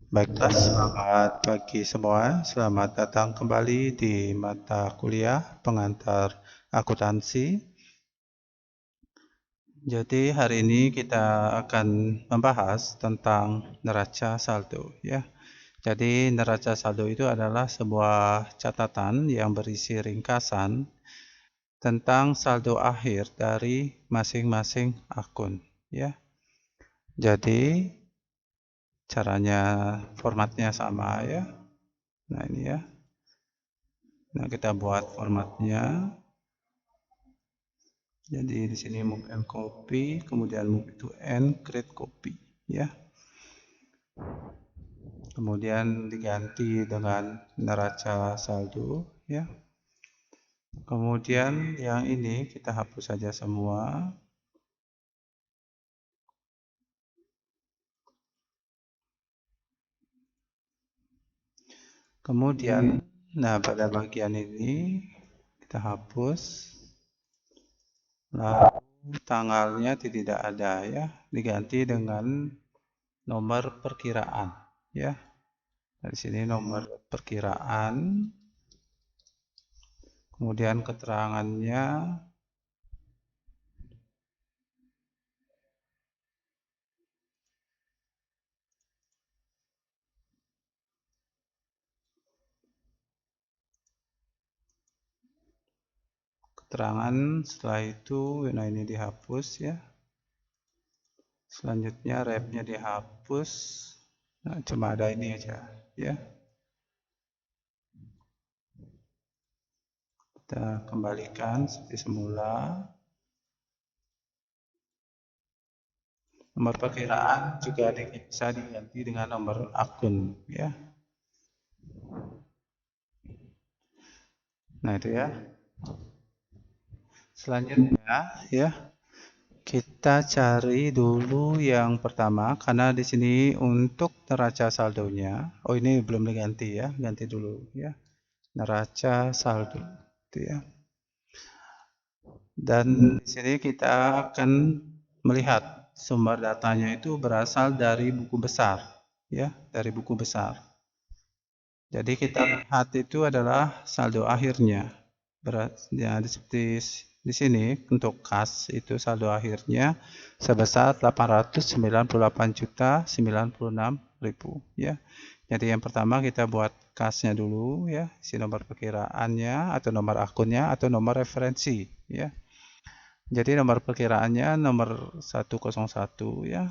Baiklah, selamat pagi semua. Selamat datang kembali di mata kuliah pengantar akuntansi. Jadi hari ini kita akan membahas tentang neraca saldo, ya. Jadi neraca saldo itu adalah sebuah catatan yang berisi ringkasan tentang saldo akhir dari masing-masing akun, ya. Jadi caranya formatnya sama, ya. Nah, ini ya. Nah, kita buat formatnya. Jadi di sini move and copy, kemudian move to end, create copy, ya. Kemudian diganti dengan neraca saldo, ya. Kemudian yang ini kita hapus saja semua. Kemudian, nah pada bagian ini kita hapus. Lalu tanggalnya tidak ada, ya, diganti dengan nomor perkiraan, ya. Dari sini nomor perkiraan, kemudian keterangannya, keterangan. Setelah itu, nah ini dihapus, ya. Selanjutnya repnya dihapus. Nah, cuma ada ini aja, ya. Kita kembalikan seperti semula. Nomor perkiraan juga bisa diganti dengan nomor akun, ya. Nah, itu ya. Selanjutnya, ya, kita cari dulu yang pertama karena di sini untuk neraca saldonya. Oh, ini belum diganti, ya. Ganti dulu, ya. Neraca saldo, itu ya. Dan di sini kita akan melihat sumber datanya itu berasal dari buku besar, ya, dari buku besar. Jadi kita lihat itu adalah saldo akhirnya. Ya, seperti di sini untuk kas itu saldo akhirnya sebesar 898.096.000, ya. Jadi yang pertama kita buat kasnya dulu, ya, isi nomor perkiraannya atau nomor akunnya atau nomor referensi, ya. Jadi nomor perkiraannya nomor 101, ya.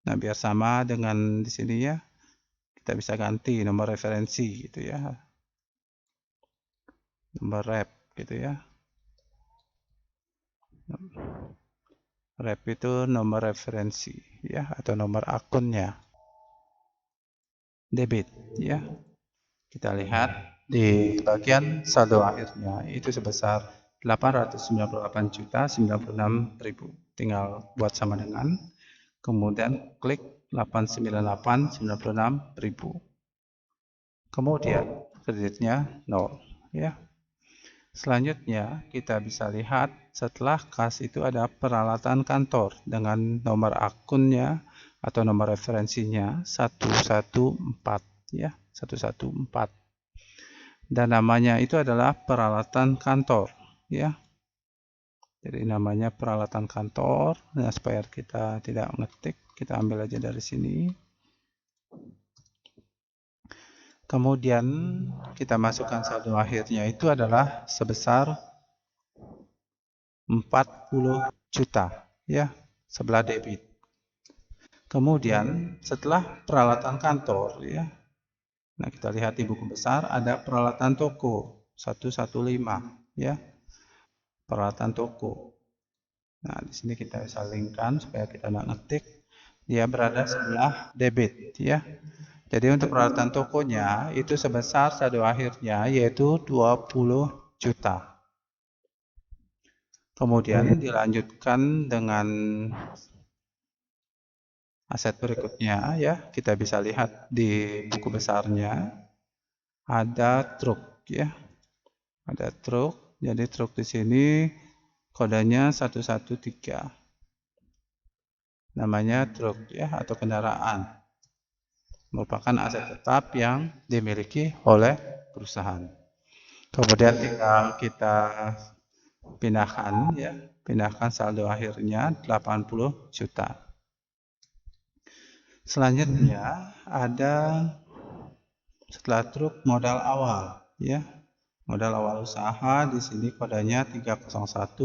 Nah, biar sama dengan di sini, ya, kita bisa ganti nomor referensi gitu, ya. Nomor rep gitu, ya. Rep itu nomor referensi, ya, atau nomor akunnya. Debit, ya. Kita lihat di bagian saldo akhirnya itu sebesar 898.096.000. Tinggal buat sama dengan, kemudian klik 898.096.000. Kemudian kreditnya 0, ya. Selanjutnya kita bisa lihat setelah kas itu ada peralatan kantor dengan nomor akunnya atau nomor referensinya 114, ya, 114. Dan namanya itu adalah peralatan kantor, ya. Jadi namanya peralatan kantor. Nah, supaya kita tidak ngetik, kita ambil aja dari sini. Kemudian kita masukkan saldo akhirnya itu adalah sebesar 40 juta, ya, sebelah debit. Kemudian setelah peralatan kantor, ya. Nah, kita lihat di buku besar ada peralatan toko 115, ya. Peralatan toko. Nah, di sini kita bisa linkkan supaya kita tidak ngetik. Dia berada sebelah debit, ya. Jadi untuk peralatan tokonya itu sebesar saldo akhirnya yaitu 20 juta. Kemudian dilanjutkan dengan aset berikutnya, ya. Kita bisa lihat di buku besarnya ada truk, ya. Ada truk. Jadi truk di sini kodenya 113. Namanya truk, ya, atau kendaraan. merupakan aset tetap yang dimiliki oleh perusahaan. Kemudian tinggal kita pindahkan saldo akhirnya 80 juta. Selanjutnya ada setelah truk modal awal, ya. Modal awal usaha di sini kodenya 301.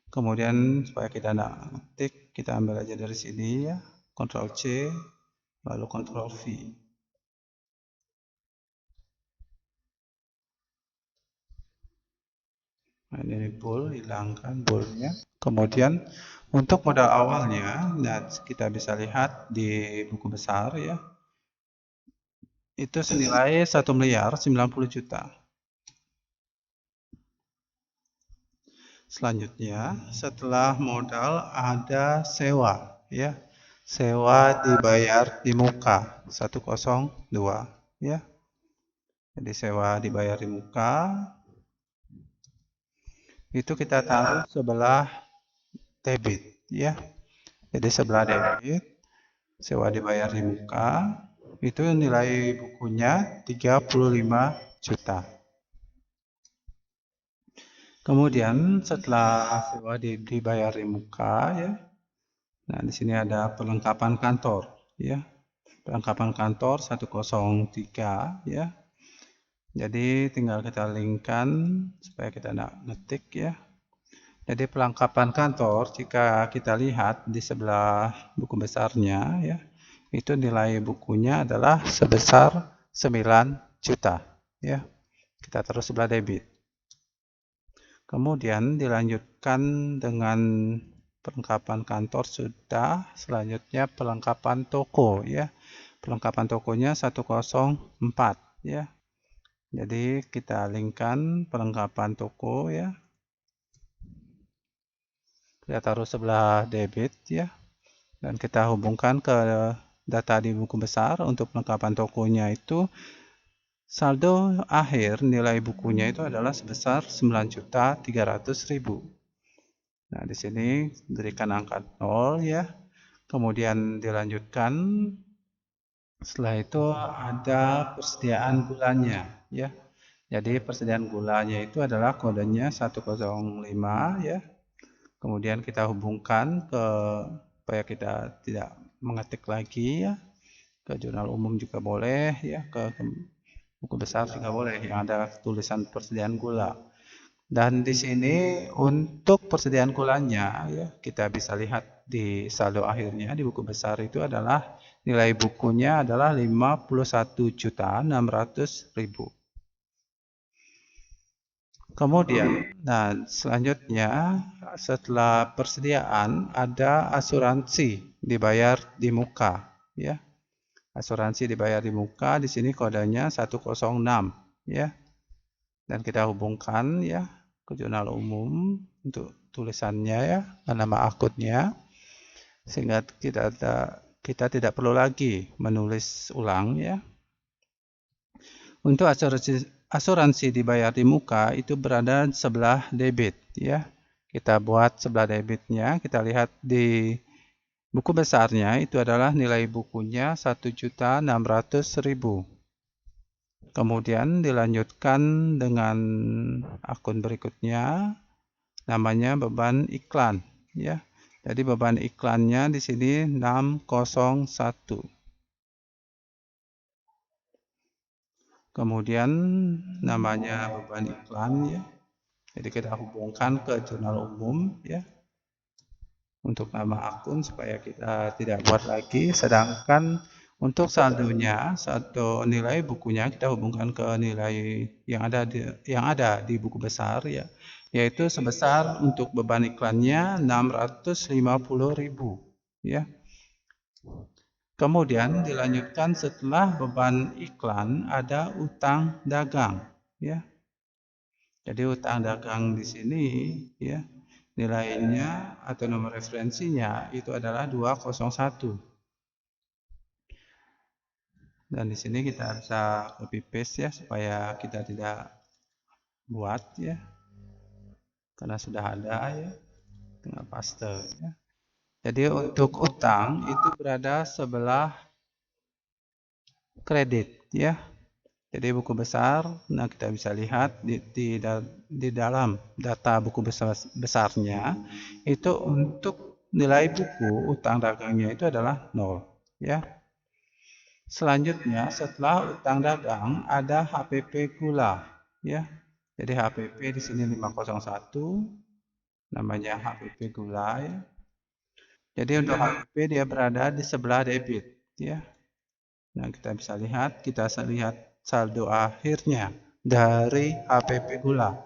Kemudian supaya kita tidak ngetik, kita ambil aja dari sini ya. Ctrl C, lalu Ctrl V. Nah, ini bool, hilangkan boolnya. Kemudian untuk modal awalnya, nah kita bisa lihat di buku besar ya. Itu senilai 1.090 juta. Selanjutnya, setelah modal ada sewa ya. Sewa dibayar di muka 102 ya. Jadi sewa dibayar di muka itu kita taruh sebelah debit ya. Jadi sebelah debit sewa dibayar di muka itu nilai bukunya 35 juta. Kemudian setelah sewa dibayar di muka ya. Nah, di sini ada perlengkapan kantor ya. Perlengkapan kantor 103 ya. Jadi tinggal kita linkkan supaya kita tidak ngetik ya. Jadi perlengkapan kantor jika kita lihat di sebelah buku besarnya ya, itu nilai bukunya adalah sebesar 9 juta ya. Kita taruh sebelah debit. Kemudian dilanjutkan dengan perlengkapan kantor sudah, selanjutnya perlengkapan toko ya. Perlengkapan tokonya 104 ya. Jadi kita linkkan perlengkapan toko ya. Kita taruh sebelah debit ya. Dan kita hubungkan ke data di buku besar untuk perlengkapan tokonya itu saldo akhir nilai bukunya itu adalah sebesar 9.300.000. Nah, di sini berikan angka 0 ya. Kemudian dilanjutkan. Setelah itu ada persediaan gulanya ya. Jadi persediaan gulanya itu adalah kodenya 105 ya. Kemudian kita hubungkan ke supaya kita tidak mengetik lagi ya. Ke jurnal umum juga boleh ya, ke buku besar juga boleh yang ada tulisan persediaan gula. Dan di sini untuk persediaan gulanya ya, kita bisa lihat di saldo akhirnya di buku besar itu adalah nilai bukunya adalah 51.600.000. Kemudian, nah selanjutnya setelah persediaan ada asuransi dibayar di muka ya. Asuransi dibayar di muka di sini kodenya 106 ya. Dan kita hubungkan ya ke jurnal umum untuk tulisannya ya, nama akunnya. Sehingga kita tidak perlu lagi menulis ulang ya. Untuk asuransi dibayar di muka itu berada sebelah debit ya. Kita buat sebelah debitnya, kita lihat di buku besarnya itu adalah nilai bukunya 1.600.000. Kemudian dilanjutkan dengan akun berikutnya, namanya beban iklan ya. Jadi beban iklannya di sini 601. Kemudian namanya beban iklan ya. Jadi kita hubungkan ke jurnal umum ya. Untuk nama akun supaya kita tidak buat lagi. Sedangkan untuk saldonya, saldo nilai bukunya kita hubungkan ke nilai yang ada di buku besar ya. Yaitu sebesar untuk beban iklannya 650.000 ya. Kemudian dilanjutkan setelah beban iklan ada utang dagang ya. Jadi utang dagang di sini ya nilainya atau nomor referensinya itu adalah 201. Dan di sini kita bisa copy paste ya supaya kita tidak buat ya. Karena sudah ada ya. Tinggal paste ya. Jadi untuk utang itu berada sebelah kredit ya. Jadi buku besar, nah kita bisa lihat di dalam data buku besarnya itu untuk nilai buku utang dagangnya itu adalah 0 ya. Selanjutnya setelah utang dagang ada HPP gula ya. Jadi HPP di sini 501 namanya HPP gula ya. Jadi untuk HPP dia berada di sebelah debit ya. Nah, kita bisa lihat saldo akhirnya dari HPP gula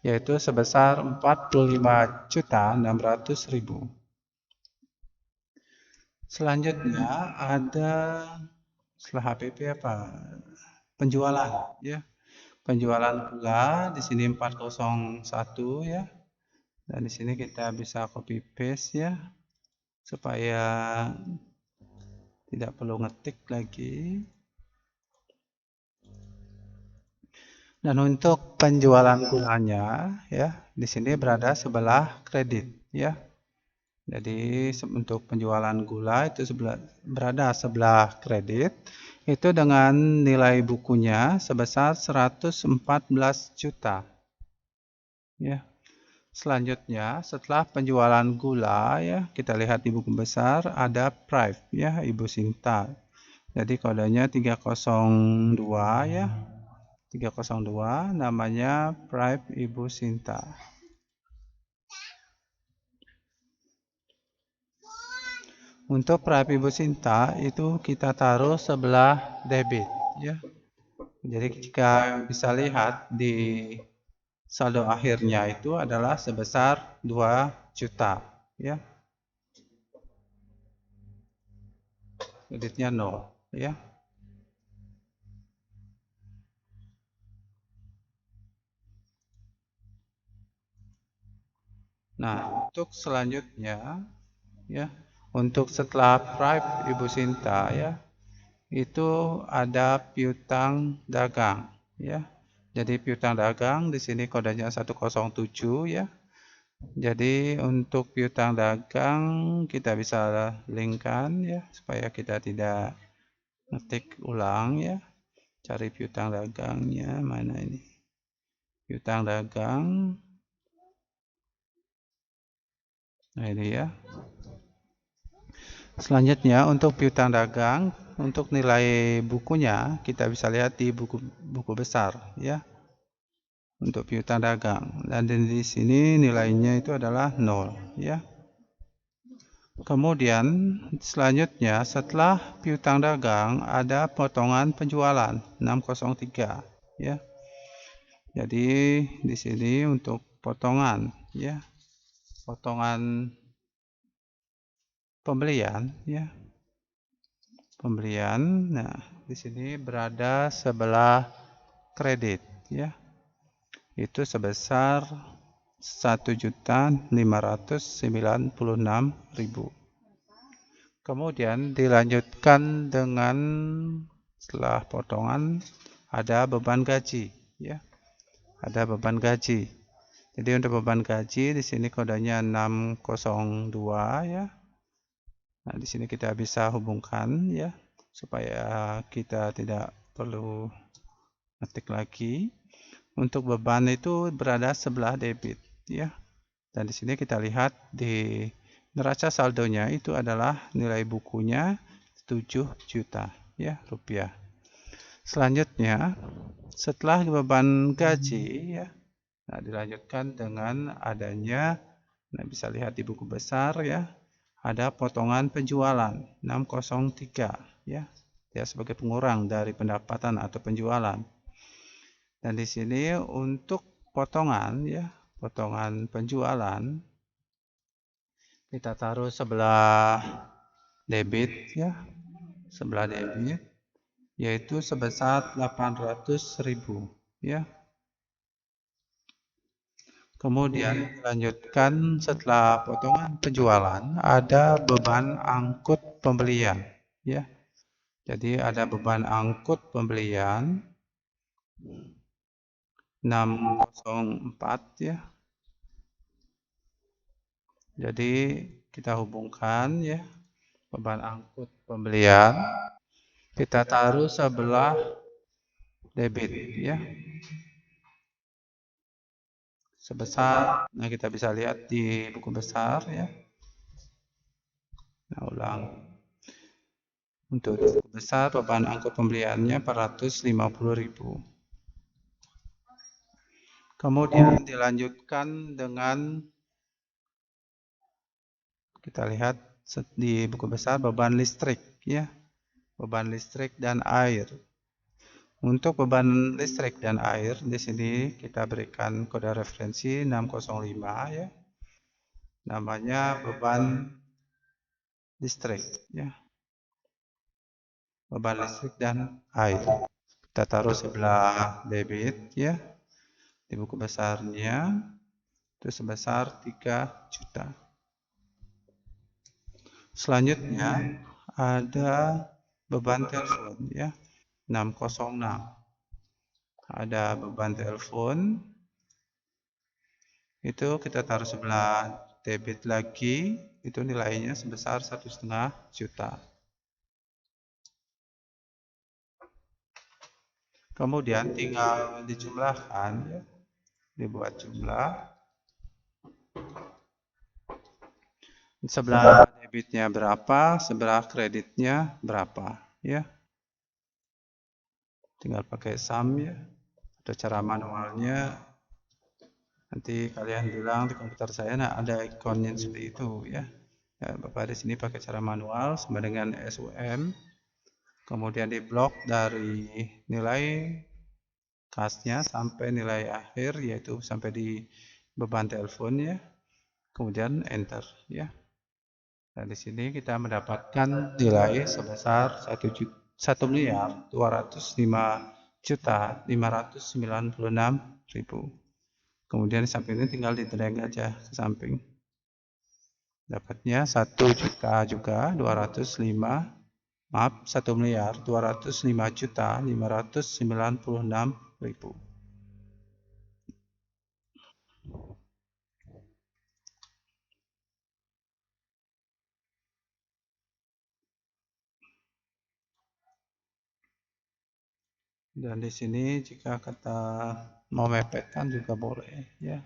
yaitu sebesar 45.600.000. Selanjutnya ada setelah HPP apa? Penjualan ya. Penjualan gula di sini 401 ya. Dan di sini kita bisa copy paste ya supaya tidak perlu ngetik lagi. Dan untuk penjualan gulanya ya, di sini berada sebelah kredit ya. Jadi untuk penjualan gula itu berada sebelah kredit itu dengan nilai bukunya sebesar 114 juta. Ya. Selanjutnya, setelah penjualan gula ya, kita lihat di buku besar ada Prive ya, Ibu Sinta. Jadi kodenya 302 ya. 302 namanya Prive Ibu Sinta. Untuk Prive Ibu Sinta itu kita taruh sebelah debit ya. Jadi jika bisa lihat di saldo akhirnya itu adalah sebesar 2 juta ya. Kreditnya 0 ya. Nah, untuk selanjutnya ya, untuk setelah Prive Ibu Sinta ya, itu ada piutang dagang ya. Jadi piutang dagang di sini kodenya 107 ya. Jadi untuk piutang dagang kita bisa linkkan ya supaya kita tidak ngetik ulang ya. Cari piutang dagangnya mana ini? Piutang dagang. Nah ini ya. Selanjutnya untuk piutang dagang untuk nilai bukunya kita bisa lihat di buku besar ya. Untuk piutang dagang dan di sini nilainya itu adalah 0 ya. Kemudian selanjutnya setelah piutang dagang ada potongan penjualan 603 ya. Jadi di sini untuk potongan ya. Potongan pembelian ya. Pembelian. Nah, di sini berada sebelah kredit ya. Itu sebesar 1.596.000. Kemudian dilanjutkan dengan setelah potongan ada beban gaji ya. Ada beban gaji. Jadi untuk beban gaji di sini kodenya 602 ya. Nah, di sini kita bisa hubungkan ya supaya kita tidak perlu ngetik lagi. Untuk beban itu berada sebelah debit ya. Dan di sini kita lihat di neraca saldonya itu adalah nilai bukunya 7 juta ya rupiah. Selanjutnya setelah beban gaji ya, nah dilanjutkan dengan adanya, nah bisa lihat di buku besar ya, ada potongan penjualan 603 ya, ya sebagai pengurang dari pendapatan atau penjualan. Dan di sini untuk potongan ya, potongan penjualan kita taruh sebelah debit ya, sebelah debit yaitu sebesar 800.000 ya. Kemudian dilanjutkan setelah potongan penjualan ada beban angkut pembelian ya. Jadi ada beban angkut pembelian 604 ya. Jadi kita hubungkan ya beban angkut pembelian kita taruh sebelah debit ya. Sebesar, nah kita bisa lihat di buku besar ya. Nah, ulang. Untuk buku besar beban angkut pembeliannya 450.000. Kemudian dilanjutkan dengan kita lihat di buku besar beban listrik ya. Beban listrik dan air. Untuk beban listrik dan air di sini kita berikan kode referensi 605 ya. Namanya beban listrik ya. Beban listrik dan air. Kita taruh sebelah debit ya. Di buku besarnya itu sebesar 3 juta. Selanjutnya ada beban telepon ya. 606. Ada beban telepon. Itu kita taruh sebelah debit lagi, itu nilainya sebesar 1,5 juta. Kemudian tinggal dijumlahkan ya. Dibuat jumlah. Sebelah debitnya berapa, sebelah kreditnya berapa ya. Tinggal pakai sum ya. Ada cara manualnya. Nanti kalian bilang di komputer saya nah ada ikonnya seperti itu ya. Ya, Bapak di sini pakai cara manual sama dengan SUM. Kemudian diblok dari nilai kasnya sampai nilai akhir yaitu sampai di beban telepon ya. Kemudian enter ya. Nah, di sini kita mendapatkan nilai sebesar 1.505.596.000. Kemudian di samping ini tinggal di drag aja ke samping. Dapatnya 1 juta juga 205. Maaf, 1.205.596.000. Dan di sini jika kata mau mepetkan juga boleh ya.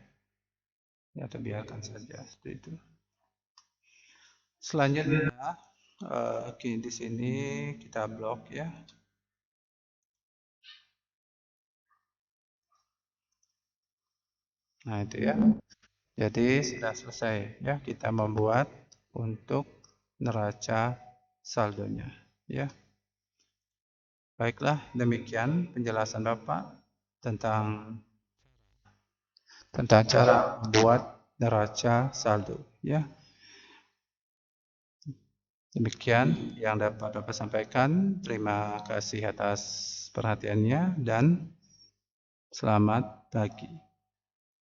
Ya, biarkan saja seperti itu. Selanjutnya di sini kita blok ya. Nah, itu ya. Jadi sudah selesai ya kita membuat untuk neraca saldonya ya. Baiklah, demikian penjelasan Bapak tentang cara membuat neraca saldo ya. Demikian yang dapat Bapak sampaikan. Terima kasih atas perhatiannya dan selamat pagi.